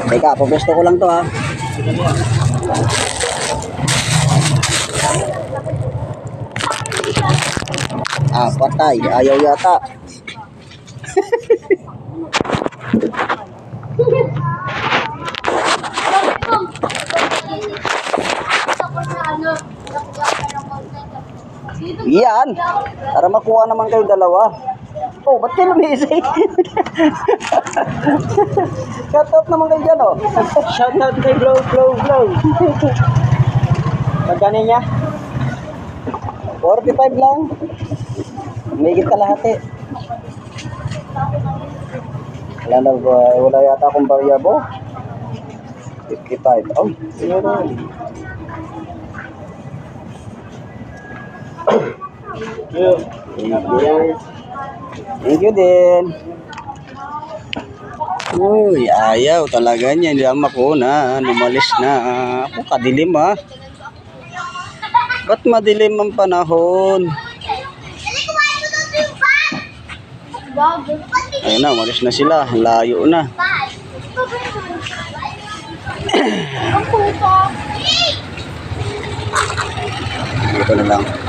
Teka, pagusto ko lang to ha. Ah, patay. Ayaw yata. Yan. Para makuha naman kayo dalawa. Oh, ba't kayo lumisay? Shoutout naman kayo dyan, oh. Shoutout kay Blow. Magkano niya? 45 lang. May kalahati. Wala yata akong variable. 55. Oh, yun na. Thank you din. Uy, ayaw talaga niya. Hindi ang makuna. Lumalis na. Ako, kadilim ha. Ba't madilim ang panahon? Ayun na, umalis na sila. Layo na. Ito na lang.